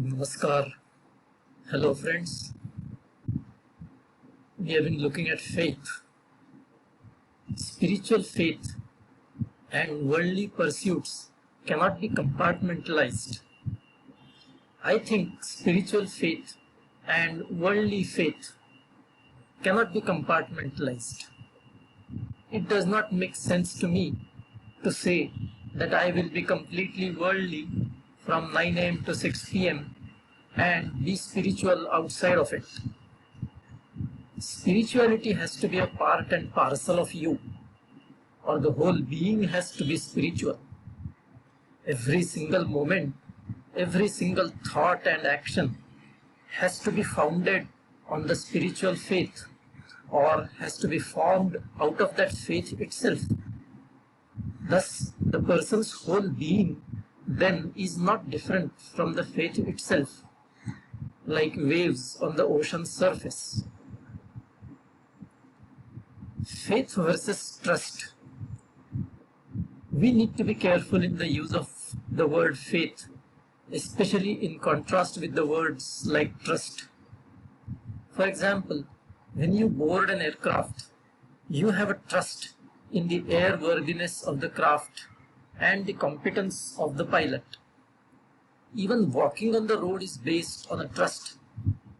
Namaskar. Hello friends. We have been looking at faith. Spiritual faith and worldly pursuits cannot be compartmentalized. I think spiritual faith and worldly faith cannot be compartmentalized. It does not make sense to me to say that I will be completely worldly from 9 a.m. to 6 p.m. and be spiritual outside of it. Spirituality has to be a part and parcel of you, or the whole being has to be spiritual. Every single moment, every single thought and action has to be founded on the spiritual faith, or has to be formed out of that faith itself. Thus, the person's whole being then is not different from the faith itself, like waves on the ocean's surface. Faith versus trust. We need to be careful in the use of the word faith, especially in contrast with the words like trust. For example, when you board an aircraft, you have a trust in the airworthiness of the craft and the competence of the pilot. Even walking on the road is based on a trust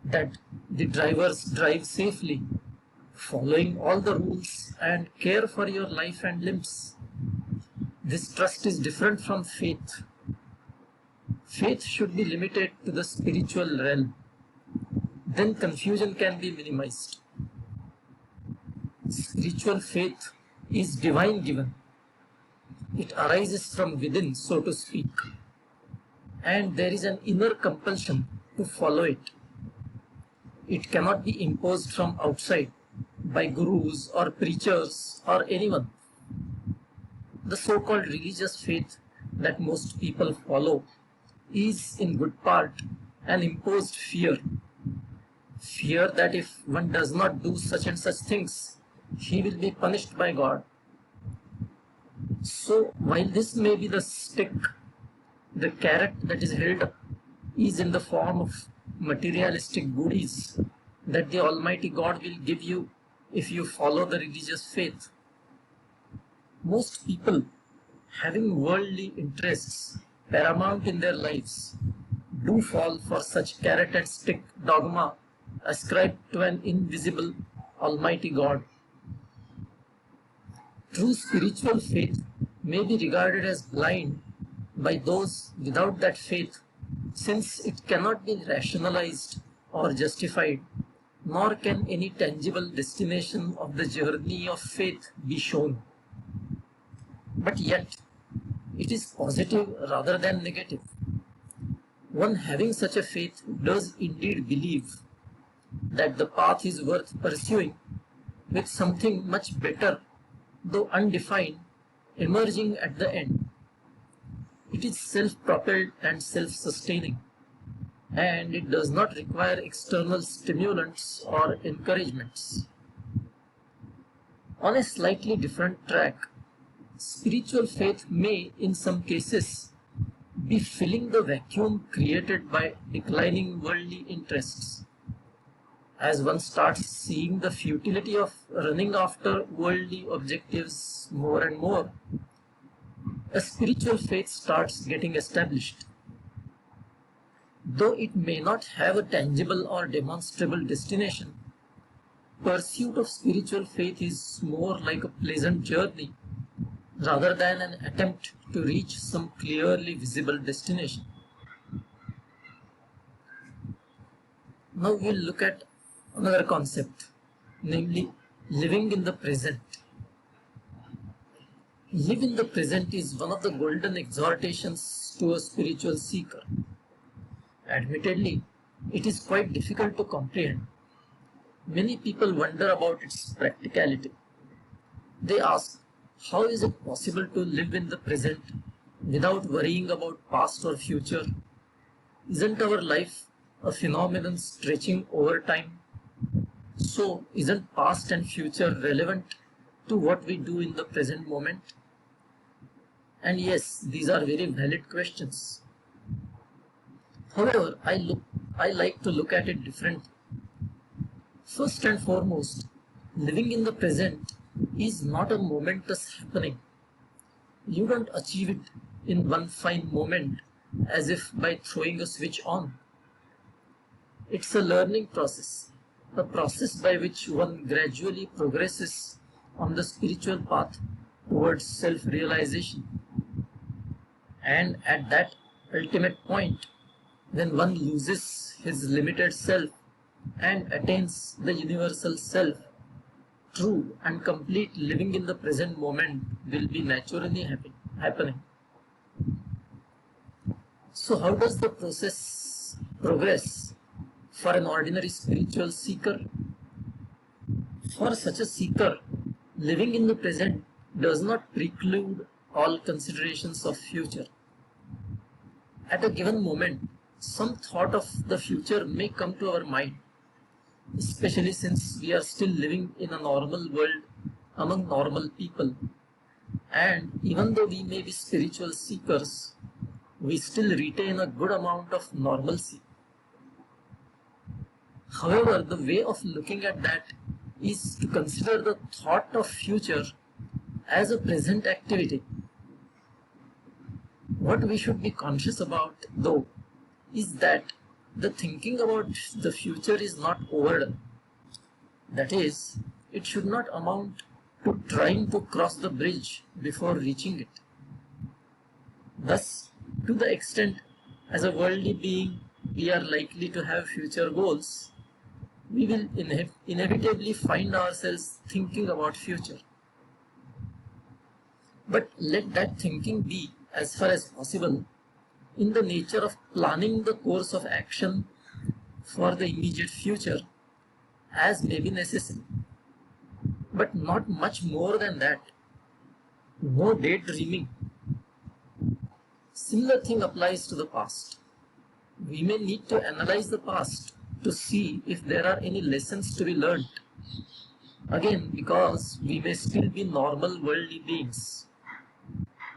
that the drivers drive safely, following all the rules and care for your life and limbs. This trust is different from faith. Faith should be limited to the spiritual realm. Then confusion can be minimized. Spiritual faith is divine given. It arises from within, so to speak, and there is an inner compulsion to follow it. It cannot be imposed from outside by gurus or preachers or anyone. The so-called religious faith that most people follow is in good part an imposed fear. Fear that if one does not do such and such things, he will be punished by God. So while this may be the stick, the carrot that is held up is in the form of materialistic goodies that the Almighty God will give you if you follow the religious faith. Most people having worldly interests paramount in their lives do fall for such carrot and stick dogma ascribed to an invisible Almighty God. True spiritual faith may be regarded as blind by those without that faith, since it cannot be rationalized or justified, nor can any tangible destination of the journey of faith be shown. But yet, it is positive rather than negative. One having such a faith does indeed believe that the path is worth pursuing, with something much better, though undefined, emerging at the end. It is self-propelled and self-sustaining, and it does not require external stimulants or encouragements. On a slightly different track, spiritual faith may, in some cases, be filling the vacuum created by declining worldly interests. As one starts seeing the futility of running after worldly objectives more and more, a spiritual faith starts getting established. Though it may not have a tangible or demonstrable destination, pursuit of spiritual faith is more like a pleasant journey rather than an attempt to reach some clearly visible destination. Now we'll look at another concept, namely living in the present. Live in the present is one of the golden exhortations to a spiritual seeker. Admittedly, it is quite difficult to comprehend. Many people wonder about its practicality. They ask, how is it possible to live in the present without worrying about past or future? Isn't our life a phenomenon stretching over time? So, isn't past and future relevant to what we do in the present moment? And yes, these are very valid questions. However, I like to look at it differently. First and foremost, living in the present is not a momentous happening. You don't achieve it in one fine moment as if by throwing a switch on. It's a learning process, a process by which one gradually progresses on the spiritual path towards self-realization. And at that ultimate point, when one loses his limited self and attains the universal self, true and complete living in the present moment will be naturally happening. So how does the process progress for an ordinary spiritual seeker? For such a seeker, living in the present does not preclude all considerations of future. At a given moment, some thought of the future may come to our mind, especially since we are still living in a normal world among normal people. And even though we may be spiritual seekers, we still retain a good amount of normalcy. However, the way of looking at that is to consider the thought of future as a present activity. What we should be conscious about, though, is that the thinking about the future is not overdone. That is, it should not amount to trying to cross the bridge before reaching it. Thus, to the extent as a worldly being we are likely to have future goals, we will inevitably find ourselves thinking about future. But let that thinking be, as far as possible, in the nature of planning the course of action for the immediate future as may be necessary, but not much more than that. No daydreaming. Similar thing applies to the past. We may need to analyze the past to see if there are any lessons to be learnt. Again, because we may still be normal worldly beings.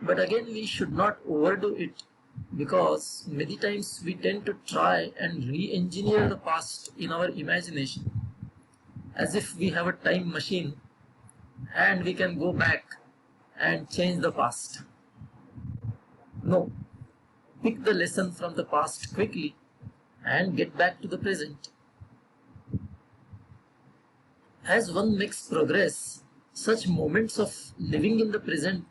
But again, we should not overdo it, because many times we tend to try and re-engineer the past in our imagination, as if we have a time machine and we can go back and change the past. No, pick the lesson from the past quickly and get back to the present. As one makes progress, such moments of living in the present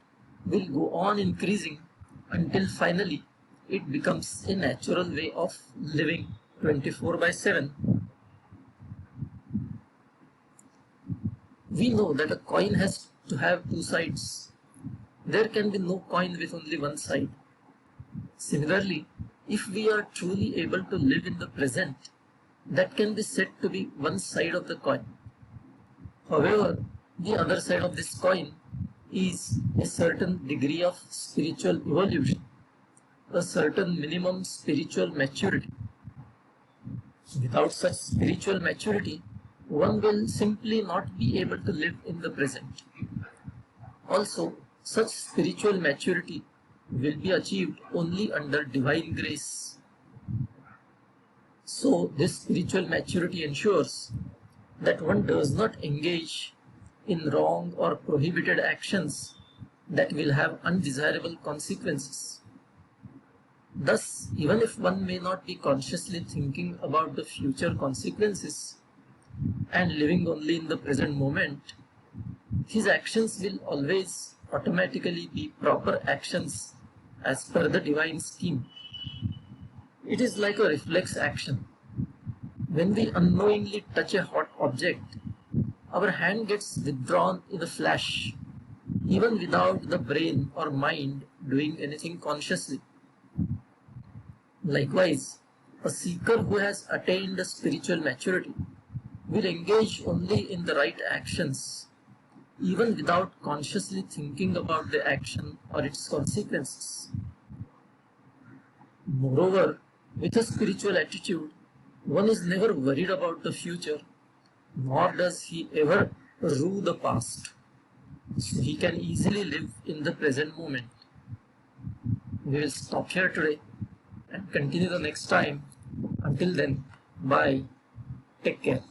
will go on increasing until finally it becomes a natural way of living 24/7. We know that a coin has to have two sides. There can be no coin with only one side. Similarly, if we are truly able to live in the present, that can be said to be one side of the coin. However, the other side of this coin is a certain degree of spiritual evolution, a certain minimum spiritual maturity. Without such spiritual maturity, one will simply not be able to live in the present. Also, such spiritual maturity will be achieved only under divine grace. So, this spiritual maturity ensures that one does not engage in wrong or prohibited actions that will have undesirable consequences. Thus, even if one may not be consciously thinking about the future consequences and living only in the present moment, his actions will always automatically be proper actions as per the divine scheme. It is like a reflex action. When we unknowingly touch a hot object, our hand gets withdrawn in a flash, even without the brain or mind doing anything consciously. Likewise, a seeker who has attained a spiritual maturity will engage only in the right actions, even without consciously thinking about the action or its consequences. Moreover, with a spiritual attitude, one is never worried about the future, nor does he ever rue the past. So he can easily live in the present moment. We will stop here today. and continue the next time. Until then, bye. Take care.